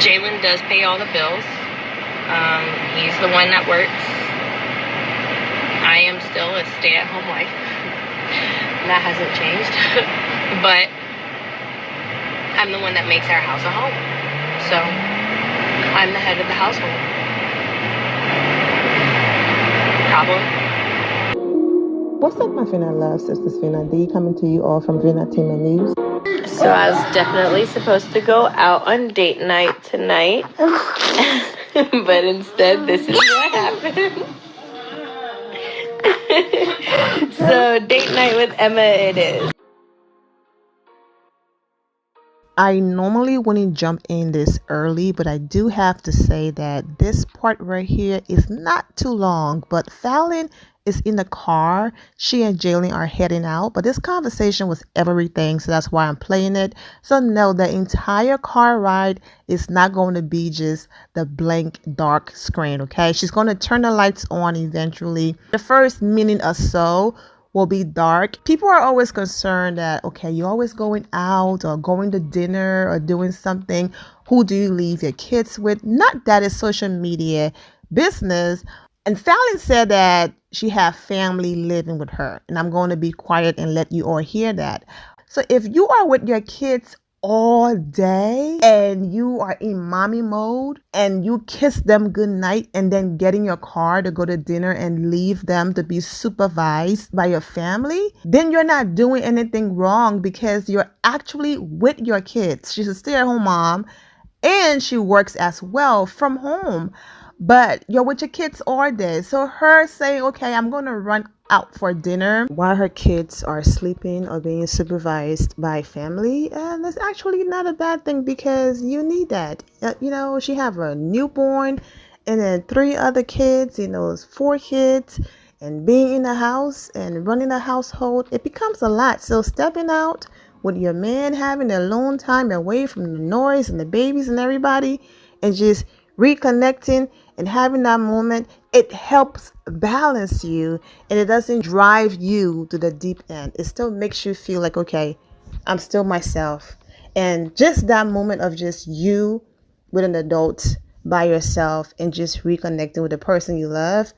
Jalen does pay all the bills. He's the one that works. I am still a stay-at-home wife. That hasn't changed. But I'm the one that makes our house a home. So I'm the head of the household. Problem? What's up, my Finna loves? This is Finna D coming to you all from Finna Team News. So I was definitely supposed to go out on date night tonight. But instead, this is what happened. So date night with Emma it is. I normally wouldn't jump in this early, but I do have to say that this part right here is not too long. But Falynn is in the car. She and Jalen are heading out, but this conversation was everything, so that's why I'm playing it. So no, the entire car ride is not going to be just the blank dark screen, okay? She's going to turn the lights on eventually. The first minute or so will be dark. People are always concerned that, okay, you're always going out or going to dinner or doing something. Who do you leave your kids with? Not that it's social media business. And Falynn said that she had family living with her. And I'm going to be quiet and let you all hear that. So if you are with your kids all day and you are in mommy mode and you kiss them goodnight and then get in your car to go to dinner and leave them to be supervised by your family, then you're not doing anything wrong because you're actually with your kids. She's a stay-at-home mom and she works as well from home. But you're with your kids all day. So her saying, okay, I'm going to run out for dinner while her kids are sleeping or being supervised by family, and that's actually not a bad thing because you need that. She have a newborn and then 3 other kids, 4 kids, and being in the house and running a household, it becomes a lot. So stepping out with your man, having a alone time away from the noise and the babies and everybody, and just reconnecting and having that moment, it helps balance you and it doesn't drive you to the deep end. It still makes you feel like, okay, I'm still myself. And just that moment of just you with an adult by yourself and just reconnecting with the person you love,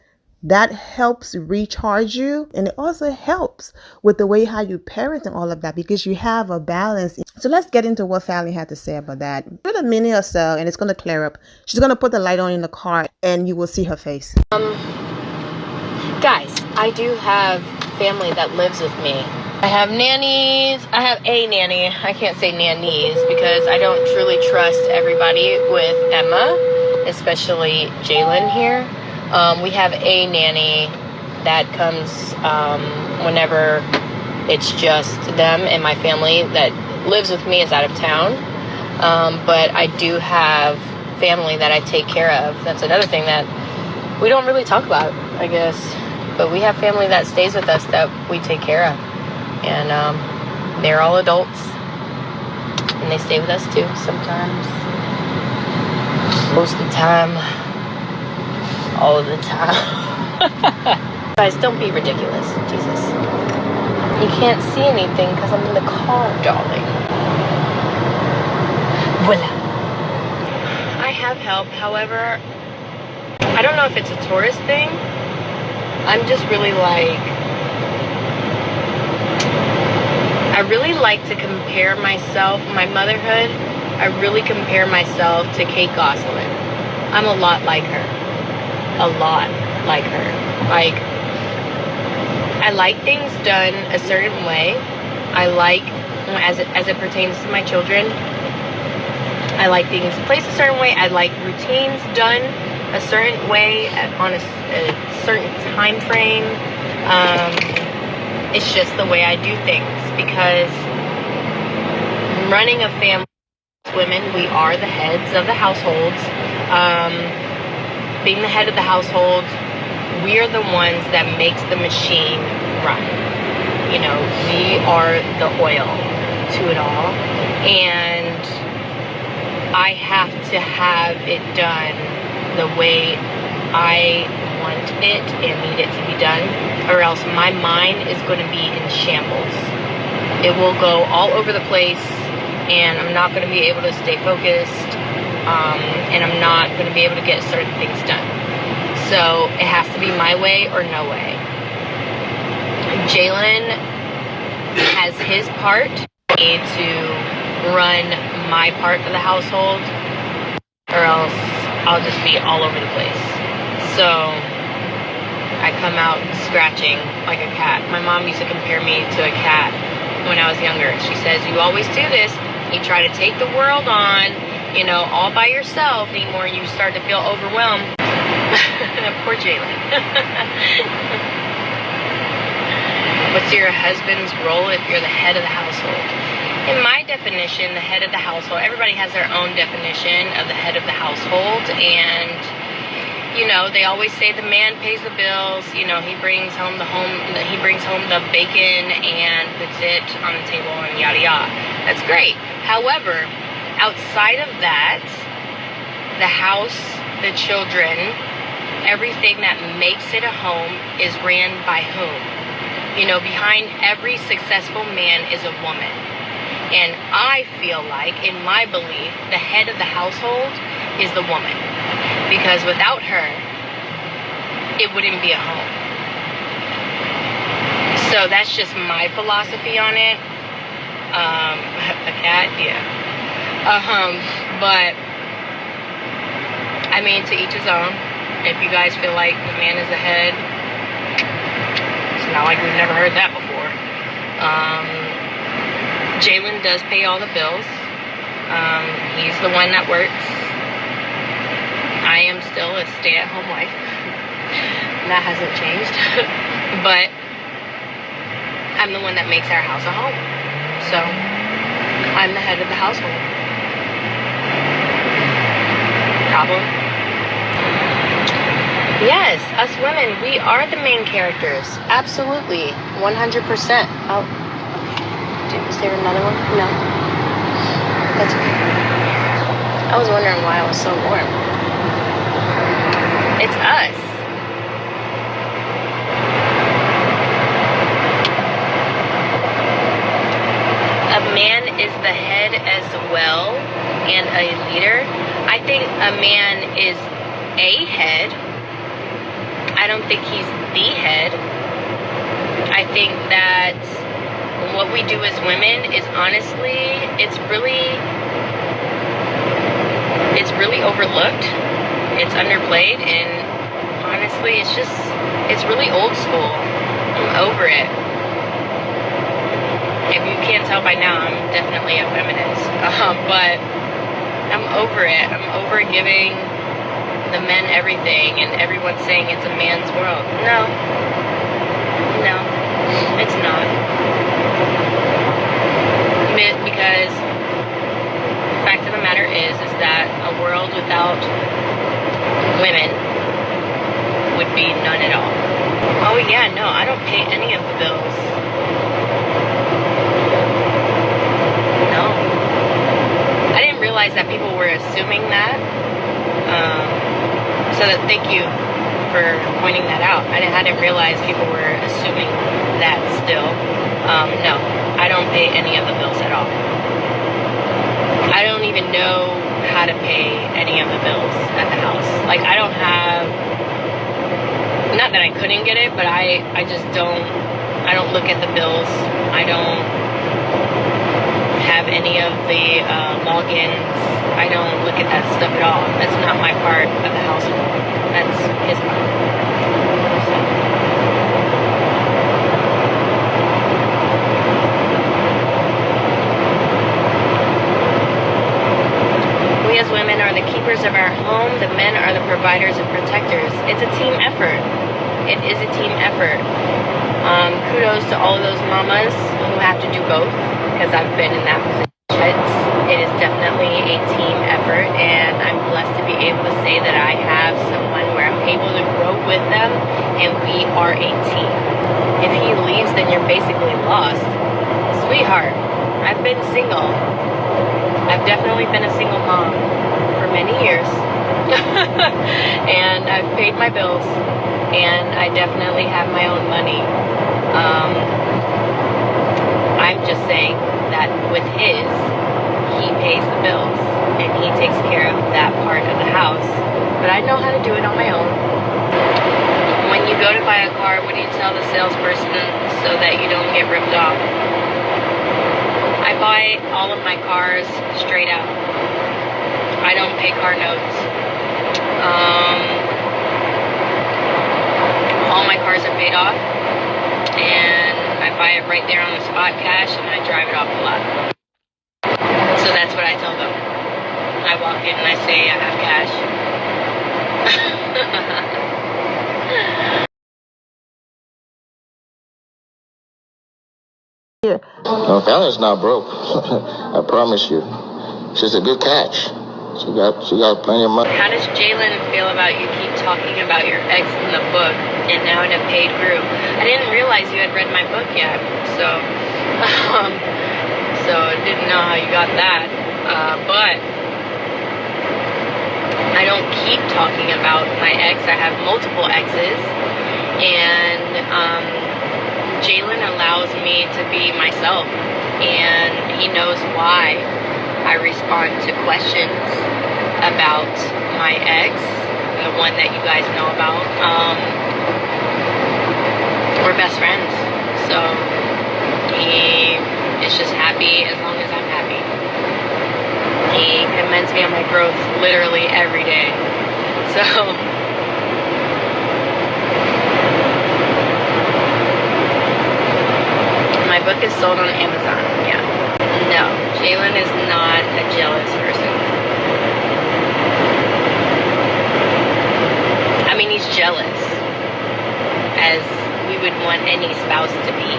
that helps recharge you. And it also helps with the way how you parent and all of that because you have a balance. So let's get into what Falynn had to say about that. In a minute or so, and it's going to clear up. She's going to put the light on in the car and you will see her face. Guys, I do have family that lives with me. I have nannies. I have a nanny. I can't say nannies because I don't truly trust everybody with Emma, especially Jalen here. We have a nanny that comes whenever it's just them and my family that lives with me is out of town. But I do have family that I take care of. That's another thing that we don't really talk about, I guess. But we have family that stays with us that we take care of. And they're all adults. And they stay with us too sometimes. Most of the time. All of the time. Guys, don't be ridiculous. Jesus. You can't see anything because I'm in the car, darling. Voila. I have help. However, I don't know if it's a tourist thing. I'm just really I really like to compare myself, my motherhood, I really compare myself to Kate Gosselin. I'm a lot like her. A lot like her. I like things done a certain way. I like, as it pertains to my children, I like things placed a certain way. I like routines done a certain way on a certain time frame. It's just the way I do things because running a family, women, we are the heads of the households. Being the head of the household, we're the ones that makes the machine run. We are the oil to it all. And I have to have it done the way I want it and need it to be done, or else my mind is going to be in shambles. It will go all over the place and I'm not going to be able to stay focused. and I'm not going to be able to get certain things done. So it has to be my way or no way. Jalen has his part. I need to run my part of the household, or else I'll just be all over the place. So I come out scratching like a cat. My mom used to compare me to a cat when I was younger. She says, you always do this. You try to take the world on, you know, all by yourself. Anymore, you start to feel overwhelmed. Poor Jalen. What's your husband's role if you're the head of the household? In my definition, the head of the household, everybody has their own definition of the head of the household, and you know, they always say the man pays the bills. You know, he brings home the bacon and puts it on the table and yada yada. That's great. However, outside of that, the house, the children, everything that makes it a home is ran by whom? You know, behind every successful man is a woman. And I feel like, in my belief, the head of the household is the woman. Because without her, it wouldn't be a home. So that's just my philosophy on it. A cat, yeah. But, I mean, to each his own. If you guys feel like the man is the head, it's not like we've never heard that before. Jalen does pay all the bills. He's the one that works. I am still a stay-at-home wife. That hasn't changed. But I'm the one that makes our house a home. So I'm the head of the household. Problem? Yes, us women, we are the main characters. Absolutely. 100%. Oh, okay. Is there another one? No. That's okay. I was wondering why I was so warm. It's us. A man is the head as well and a leader. I think a man is a head. I don't think he's the head. I think that what we do as women is honestly, it's really overlooked. It's underplayed, and honestly, it's really old school. I'm over it. If you can't tell by now, I'm definitely a feminist. But I'm over it. I'm over giving the men everything, and everyone's saying it's a man's world. No, it's not. Because the fact of the matter is that a world without women would be none at all. Oh yeah, no, I don't pay any of the bills. No. I didn't realize that people were assuming that. So thank you for pointing that out. I didn't realize people were assuming that still. No, I don't pay any of the bills at all. I don't even know how to pay any of the bills at the house. Like, I don't have, not that I couldn't get it, but I just don't look at the bills. I don't have any of the logins. I don't look at that stuff at all. That's not my part of the household. That's his part. So. We as women are the keepers of our home. The men are the providers and protectors. It's a team effort. It is a team effort. Kudos to all of those mamas who have to do both, because I've been in that position. It is definitely a team effort, and I'm blessed to be able to say that I have someone where I'm able to grow with them, and we are a team. If he leaves, then you're basically lost. Sweetheart, I've been single. I've definitely been a single mom for many years. And I've paid my bills, and I definitely have my own money. I'm just saying that with his, he pays the bills and he takes care of that part of the house. But I know how to do it on my own. When you go to buy a car, what do you tell the salesperson so that you don't get ripped off? I buy all of my cars straight out. I don't pay car notes. All my cars are paid off, and I buy it right there on the spot, cash, and I drive it off the lot. So that's what I tell them. I walk in and I say I have cash. No, Falyn's not broke. I promise you. She's a good catch. She got plenty of money. How does Jalen feel about you keep talking about your ex in the book and now in a paid group? I didn't realize you had read my book yet, so I didn't know how you got that. But I don't keep talking about my ex. I have multiple exes, and Jalen allows me to be myself, and he knows why I respond to questions about my ex, the one that you guys know about. We're best friends, so he is just happy as long as I'm happy. He commends me on my growth literally every day. So my book is sold on Amazon, yeah. No, Jalen is not a jealous person. I mean, he's jealous, as we would want any spouse to be.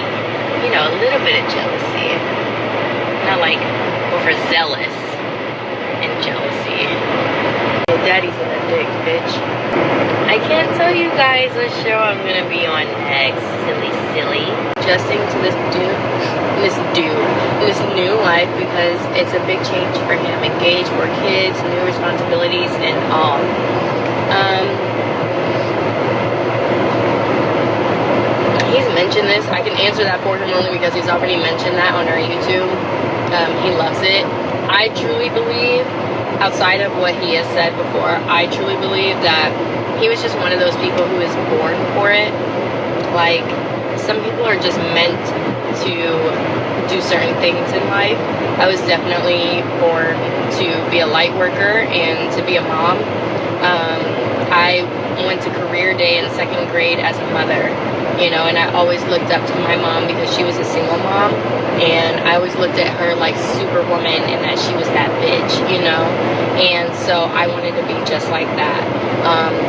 You know, a little bit of jealousy. Not like overzealous in jealousy. Daddy's in a dick, bitch. I can't tell you guys what show I'm gonna be on next. Silly. Adjusting to this new life because it's a big change for him. Engaged, more kids, new responsibilities, and all. He's mentioned this. I can answer that for him only because he's already mentioned that on our YouTube. He loves it. I truly believe, outside of what he has said before, I truly believe that he was just one of those people who is born for it. Like, some people are just meant to do certain things in life. I was definitely born to be a light worker and to be a mom. I went to career day in 2nd grade as a mother, you know, and I always looked up to my mom because she was a single mom, and I always looked at her like superwoman and that she was that bitch, you know, and so I wanted to be just like that.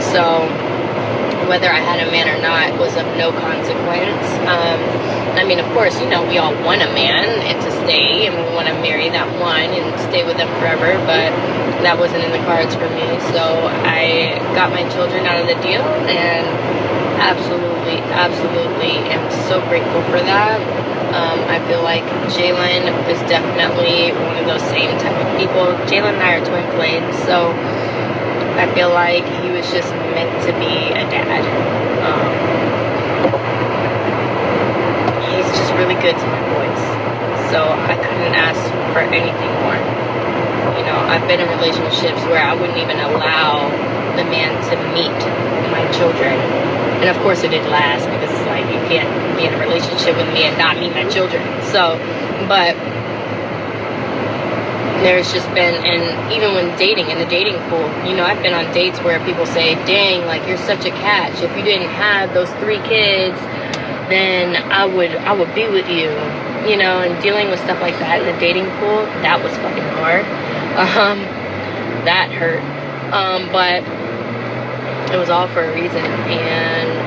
So whether I had a man or not was of no consequence. I mean, of course, you know, we all want a man and to stay, and we want to marry that one and stay with them forever, but that wasn't in the cards for me. So I got my children out of the deal, and absolutely am so grateful for that. I feel like Jalen is definitely one of those same type of people. Jalen and I are twin flames, so I feel like he was just meant to be a dad. He's just really good to my boys, so I couldn't ask for anything more. You know, I've been in relationships where I wouldn't even allow the man to meet my children, and of course it didn't last because it's like you can't be in a relationship with me and not meet my children. So, but there's just been, and even when dating, in the dating pool, you know, I've been on dates where people say, dang, like, you're such a catch. If you didn't have those 3 kids, then I would be with you, you know, and dealing with stuff like that in the dating pool, that was fucking hard. That hurt. But it was all for a reason, and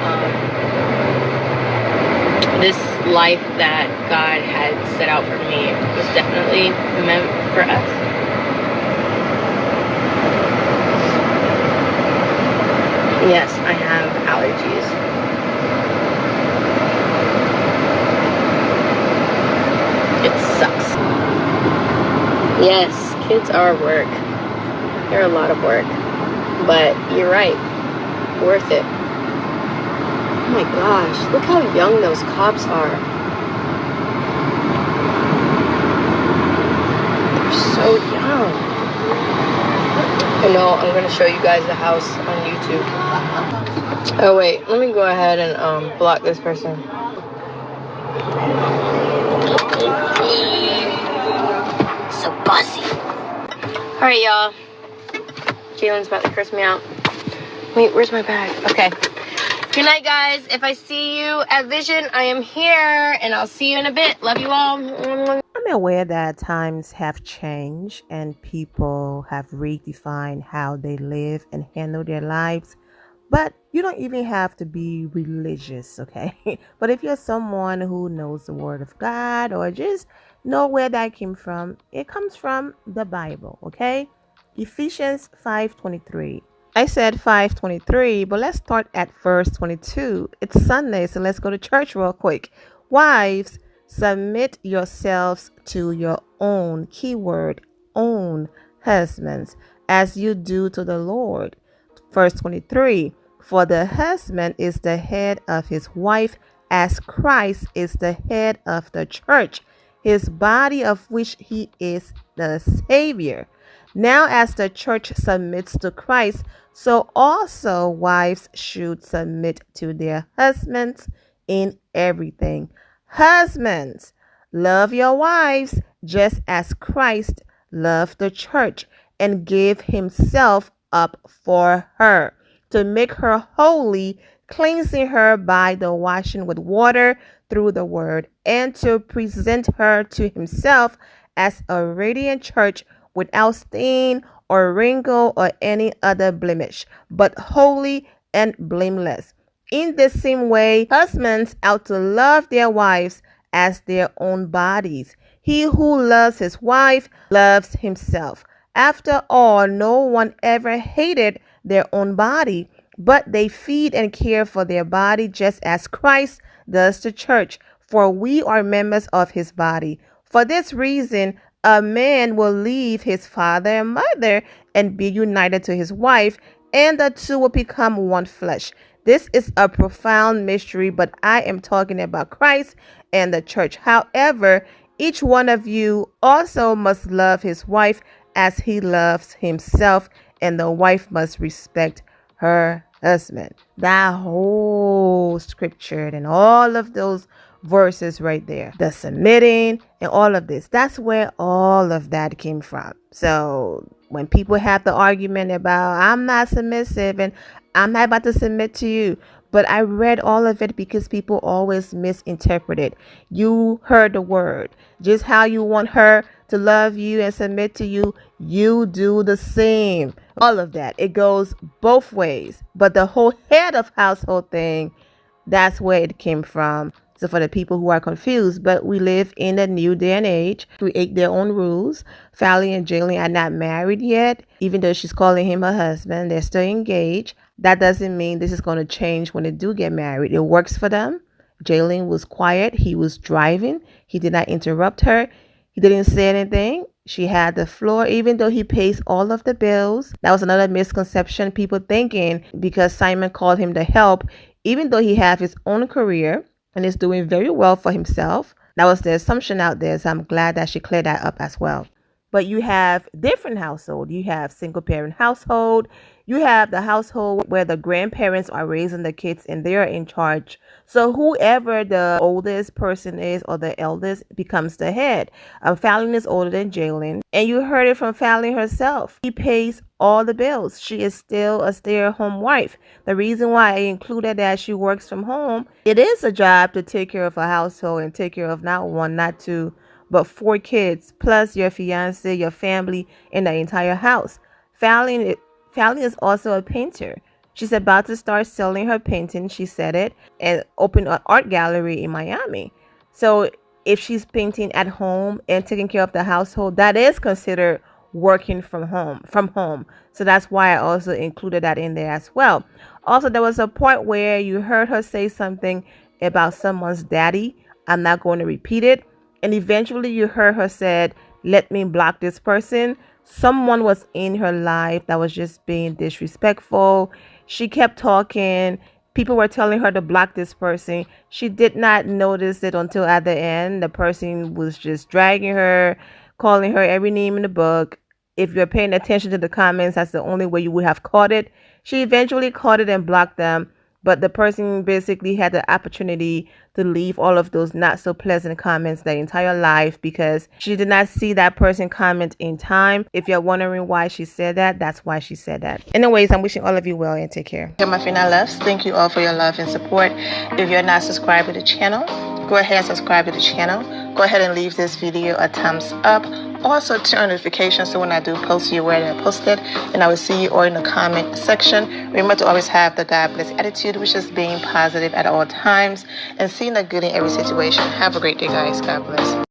this life that God had set out for me was definitely meant for us. Yes, I have allergies. It sucks. Yes, kids are work. They're a lot of work. But you're right. Worth it. Oh my gosh, look how young those cops are. They're so so yum. I know, I'm going to show you guys the house on YouTube. Oh, wait. Let me go ahead and block this person. So bossy. Alright, y'all. Jalen's about to curse me out. Wait, where's my bag? Okay. Good night, guys. If I see you at Vision, I am here, and I'll see you in a bit. Love you all. I'm aware that times have changed and people have redefined how they live and handle their lives. But you don't even have to be religious, okay? But if you're someone who knows the Word of God or just know where that came from, it comes from the Bible, okay? Ephesians 5:23. I said 5:23, but let's start at verse 22. It's Sunday, so let's go to church real quick. Wives, submit yourselves to your own, keyword, own husbands, as you do to the Lord. Verse 23, for the husband is the head of his wife, as Christ is the head of the church, his body, of which he is the Savior. Now, as the church submits to Christ, so also wives should submit to their husbands in everything. Husbands, love your wives just as Christ loved the church and gave himself up for her, to make her holy, cleansing her by the washing with water through the word, and to present her to himself as a radiant church without stain or wrinkle or any other blemish, but holy and blameless. In the same way, husbands ought to love their wives as their own bodies. He who loves his wife loves himself. After all, no one ever hated their own body, but they feed and care for their body just as Christ does the church, for we are members of his body. For this reason, a man will leave his father and mother and be united to his wife, and the two will become one flesh. This is a profound mystery, but I am talking about Christ and the church. However, each one of you also must love his wife as he loves himself, and the wife must respect her husband. That whole scripture and all of those verses right there, the submitting and all of this, that's where all of that came from. So when people have the argument about I'm not submissive and I'm not about to submit to you, but I read all of it because people always misinterpret it. You heard the word, just how you want her to love you and submit to you, you do the same. All of that, it goes both ways. But the whole head of household thing, that's where it came from. So for the people who are confused, but we live in a new day and age, create their own rules. Falynn and Jalen are not married yet, even though she's calling him her husband. They're still engaged. That doesn't mean this is going to change when they do get married. It works for them. Jalen was quiet. He was driving. He did not interrupt her. He didn't say anything. She had the floor, even though he pays all of the bills. That was another misconception. People thinking because Simon called him to help, even though he has his own career and is doing very well for himself. That was the assumption out there. So I'm glad that she cleared that up as well. But you have different household. You have single parent household. You have the household where the grandparents are raising the kids and they are in charge. So whoever the oldest person is or the eldest becomes the head. Falynn is older than Jalen. And you heard it from Falynn herself. He pays all the bills. She is still a stay-at-home wife. The reason why I included that she works from home, it is a job to take care of a household and take care of not one, not two, but 4 kids, plus your fiance, your family, and the entire house. Falynn is also a painter. She's about to start selling her painting, she said it, and open an art gallery in Miami. So if she's painting at home and taking care of the household, that is considered working from home. So that's why I also included that in there as well. Also, there was a point where you heard her say something about someone's daddy. I'm not going to repeat it. And eventually you heard her said, let me block this person. Someone was in her life that was just being disrespectful. She kept talking. People were telling her to block this person. She did not notice it until at the end. The person was just dragging her, calling her every name in the book. If you're paying attention to the comments, that's the only way you would have caught it. She eventually caught it and blocked them, but the person basically had the opportunity to leave all of those not so pleasant comments their entire life because she did not see that person comment in time. If you're wondering why she said that, that's why she said that. Anyways, I'm wishing all of you well and take care. Okay, my Fina loves, thank you all for your love and support. If you're not subscribed to the channel, go ahead and subscribe to the channel. Go ahead and leave this video a thumbs up. Also turn on notifications so when I do post, you're aware that I posted. And I will see you all in the comment section. Remember to always have the God bless attitude, which is being positive at all times and seeing the good in every situation. Have a great day, guys. God bless.